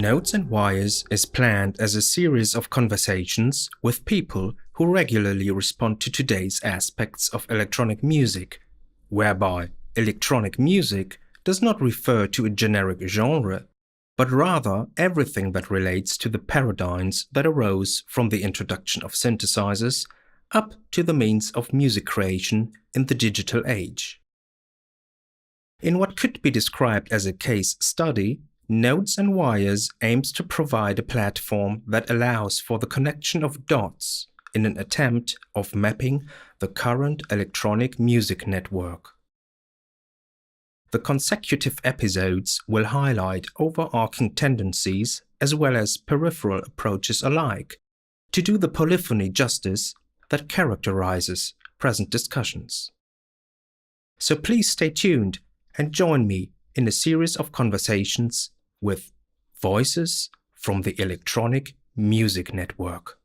Notes and Wires is planned as a series of conversations with people who regularly respond to today's aspects of electronic music, whereby electronic music does not refer to a generic genre, but rather everything that relates to the paradigms that arose from the introduction of synthesizers up to the means of music creation in the digital age. In what could be described as a case study, Notes and Wires aims to provide a platform that allows for the connection of dots in an attempt of mapping the current electronic music network. The consecutive episodes will highlight overarching tendencies as well as peripheral approaches alike to do the polyphony justice that characterizes present discussions. So please stay tuned and join me in a series of conversations with Voices from the Electronic Music Network.